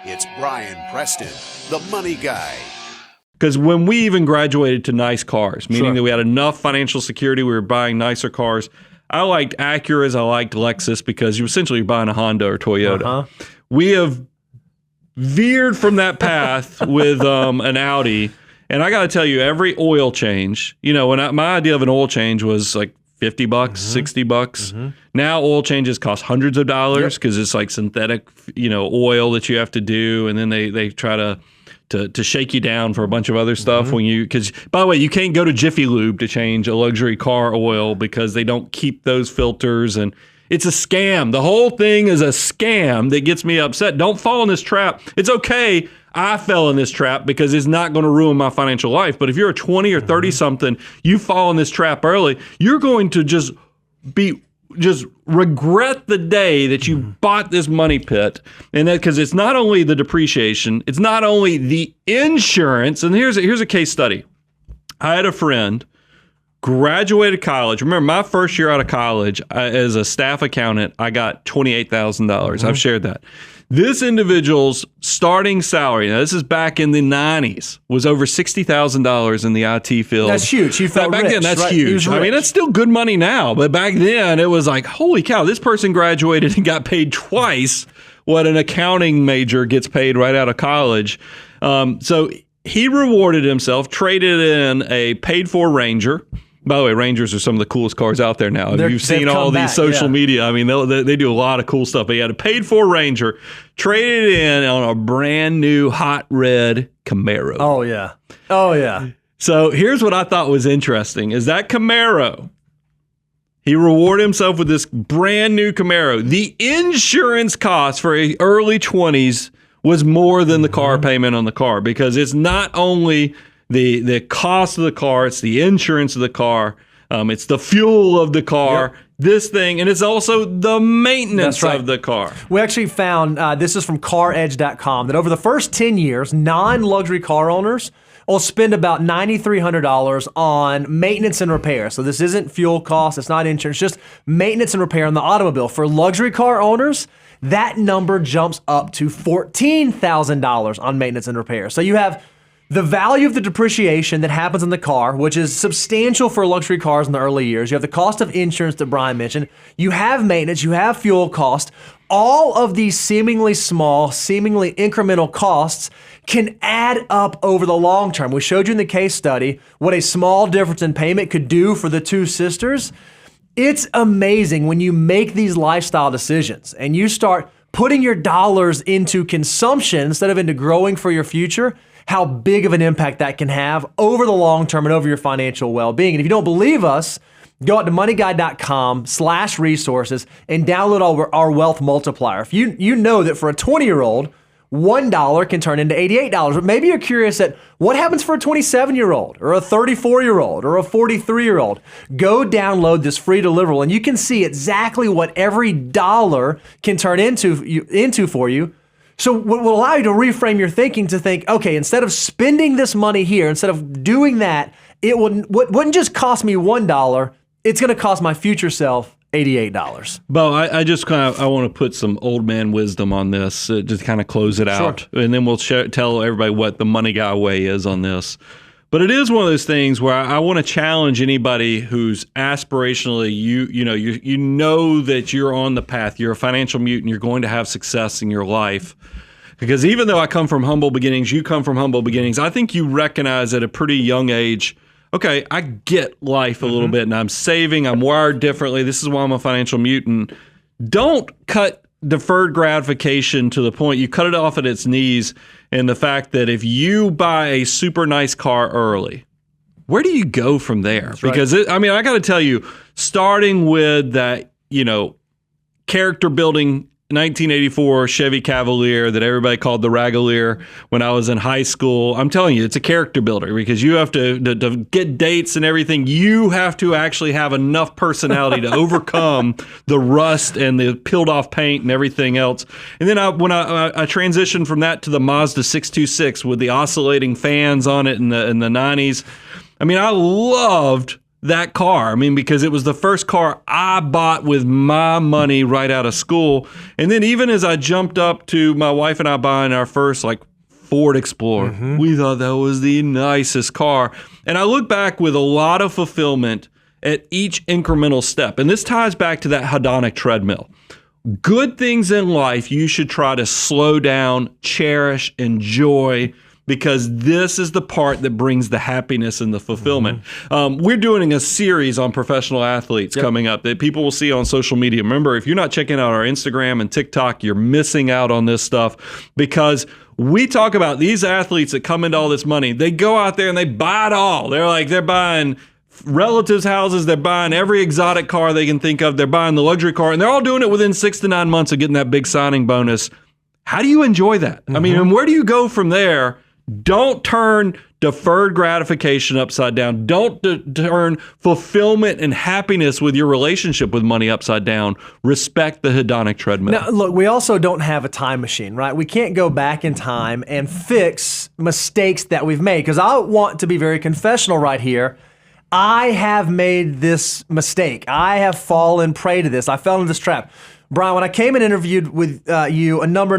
It's Brian Preston, the money guy. Because when we even graduated to nice cars, meaning that we had enough financial security, we were buying nicer cars. I liked Acuras, I liked Lexus because you essentially buying a Honda or Toyota. We have veered from that path with an Audi. And I got to tell you, every oil change, my idea of an oil change was like $50, $60. Now oil changes cost hundreds of dollars because it's like synthetic, oil that you have to do. And then they try to shake you down for a bunch of other stuff because by the way, you can't go to Jiffy Lube to change a luxury car oil because they don't keep those filters, and it's a scam. The whole thing is a scam that gets me upset. Don't fall in this trap. It's okay. I fell in this trap because it's not going to ruin my financial life. But if you're a 20 or 30 something, you fall in this trap early, you're going to just regret the day that you bought this money pit. And that because it's not only the depreciation, it's not only the insurance. And here's a case study. I had a friend graduated college. Remember, my first year out of college as a staff accountant, I got $28,000. I've shared that. This individual's starting salary, now this is back in the 90s, was over $60,000 in the IT field. That's huge. You felt back rich, then, that's right? huge. I mean, that's still good money now. But back then, it was like, holy cow, this person graduated and got paid twice what an accounting major gets paid right out of college. So he rewarded himself, traded in a paid-for Ranger. By the way, Rangers are some of the coolest cars out there now. You've seen all these social media. I mean, they do a lot of cool stuff. But he had a paid-for Ranger, traded in on a brand new hot red Camaro. Oh, yeah. So here's what I thought was interesting, is that Camaro, he rewarded himself with this brand new Camaro. The insurance cost for early 20s was more than the car payment on the car, because it's not only the cost of the car, it's the insurance of the car, it's the fuel of the car, this thing, and it's also the maintenance of the car. We actually found, this is from CarEdge.com, that over the first 10 years, non-luxury car owners will spend about $9,300 on maintenance and repair. So this isn't fuel costs, it's not insurance, just maintenance and repair on the automobile. For luxury car owners, that number jumps up to $14,000 on maintenance and repair. So you have the value of the depreciation that happens in the car, which is substantial for luxury cars in the early years. You have the cost of insurance that Brian mentioned. You have maintenance, you have fuel cost. All of these seemingly small, seemingly incremental costs can add up over the long term. We showed you in the case study what a small difference in payment could do for the two sisters. It's amazing when you make these lifestyle decisions and you start putting your dollars into consumption instead of into growing for your future, how big of an impact that can have over the long term and over your financial well-being. And if you don't believe us, go out to moneyguide.com/resources and download our wealth multiplier. If you know that for a 20-year-old, $1 can turn into $88. But maybe you're curious at what happens for a 27-year-old or a 34-year-old or a 43-year-old. Go download this free deliverable and you can see exactly what every dollar can turn into for you. So what will allow you to reframe your thinking to think, okay, instead of spending this money here, instead of doing that, it wouldn't just cost me $1, it's going to cost my future self $88. Bo, I just I want to put some old man wisdom on this to kind of close it out. And then we'll tell everybody what the money guy way is on this. But it is one of those things where I want to challenge anybody who's aspirationally, you know that you're on the path, you're a financial mutant, you're going to have success in your life. Because even though I come from humble beginnings, you come from humble beginnings, I think you recognize at a pretty young age, okay, I get life a little bit and I'm saving, I'm wired differently, this is why I'm a financial mutant. Don't cut deferred gratification to the point you cut it off at its knees, and the fact that if you buy a super nice car early, where do you go from there? That's because I got to tell you, starting with that, character building 1984 Chevy Cavalier that everybody called the Ragalier when I was in high school. I'm telling you, it's a character builder because you have to get dates and everything. You have to actually have enough personality to overcome the rust and the peeled off paint and everything else. And then when I transitioned from that to the Mazda 626 with the oscillating fans on it in the 90s. I mean, I loved that car. I mean, because it was the first car I bought with my money right out of school. And then even as I jumped up to my wife and I buying our first like Ford Explorer, we thought that was the nicest car. And I look back with a lot of fulfillment at each incremental step. And this ties back to that hedonic treadmill. Good things in life you should try to slow down, cherish, enjoy, because this is the part that brings the happiness and the fulfillment. We're doing a series on professional athletes coming up that people will see on social media. Remember, if you're not checking out our Instagram and TikTok, you're missing out on this stuff, because we talk about these athletes that come into all this money. They go out there and they buy it all. They're buying relatives' houses, they're buying every exotic car they can think of, they're buying the luxury car, and they're all doing it within 6 to 9 months of getting that big signing bonus. How do you enjoy that? I mean, and where do you go from there? Don't turn deferred gratification upside down. Don't turn fulfillment and happiness with your relationship with money upside down. Respect the hedonic treadmill. Now, look, we also don't have a time machine, right? We can't go back in time and fix mistakes that we've made, because I want to be very confessional right here. I have made this mistake. I have fallen prey to this. I fell into this trap. Brian, when I came and interviewed with you a number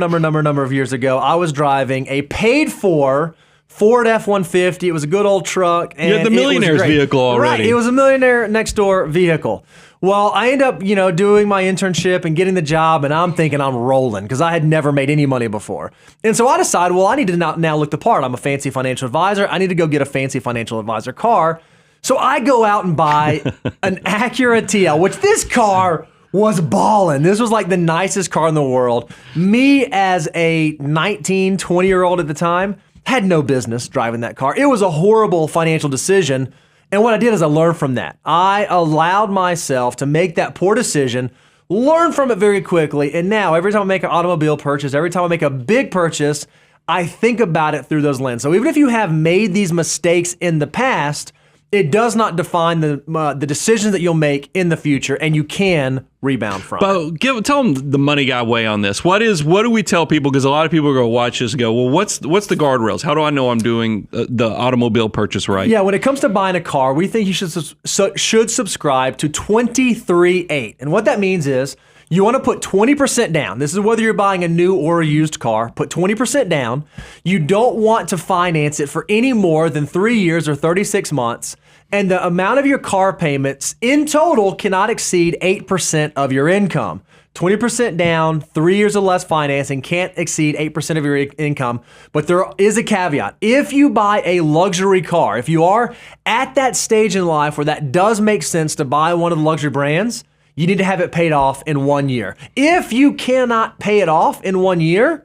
of years ago, I was driving a paid-for Ford F-150. It was a good old truck. And you had the millionaire's vehicle already. Right, it was a millionaire next door vehicle. Well, I end up, doing my internship and getting the job, and I'm thinking I'm rolling because I had never made any money before. And so I decided, well, I need to now look the part. I'm a fancy financial advisor. I need to go get a fancy financial advisor car. So I go out and buy an Acura TL, which this car was ballin'. This was like the nicest car in the world. Me as a 19, 20-year-old at the time had no business driving that car. It was a horrible financial decision. And what I did is I learned from that. I allowed myself to make that poor decision, learn from it very quickly. And now every time I make an automobile purchase, every time I make a big purchase, I think about it through those lenses. So even if you have made these mistakes in the past, it does not define the decisions that you'll make in the future, and you can rebound from it. But tell them the money guy way on this. What do we tell people? Because a lot of people go watch this and go, well, what's the guardrails? How do I know I'm doing the automobile purchase right? Yeah, when it comes to buying a car, we think you should subscribe to 23-8. And what that means is you want to put 20% down. This is whether you're buying a new or a used car. Put 20% down. You don't want to finance it for any more than 3 years or 36 months. And the amount of your car payments in total cannot exceed 8% of your income. 20% down, 3 years or less financing can't exceed 8% of your income. But there is a caveat. If you buy a luxury car, if you are at that stage in life where that does make sense to buy one of the luxury brands, you need to have it paid off in 1 year. If you cannot pay it off in 1 year,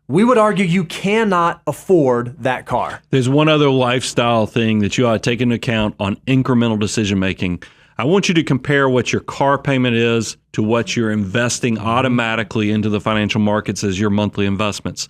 we would argue you cannot afford that car. There's one other lifestyle thing that you ought to take into account on incremental decision making. I want you to compare what your car payment is to what you're investing automatically into the financial markets as your monthly investments.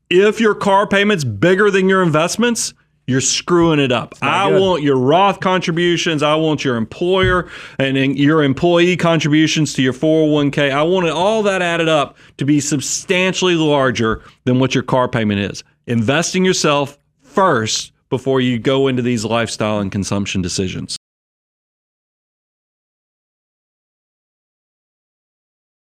If your car payment's bigger than your investments, you're screwing it up. I want your Roth contributions. I want your employer and your employee contributions to your 401k. I want all that added up to be substantially larger than what your car payment is. Invest in yourself first before you go into these lifestyle and consumption decisions.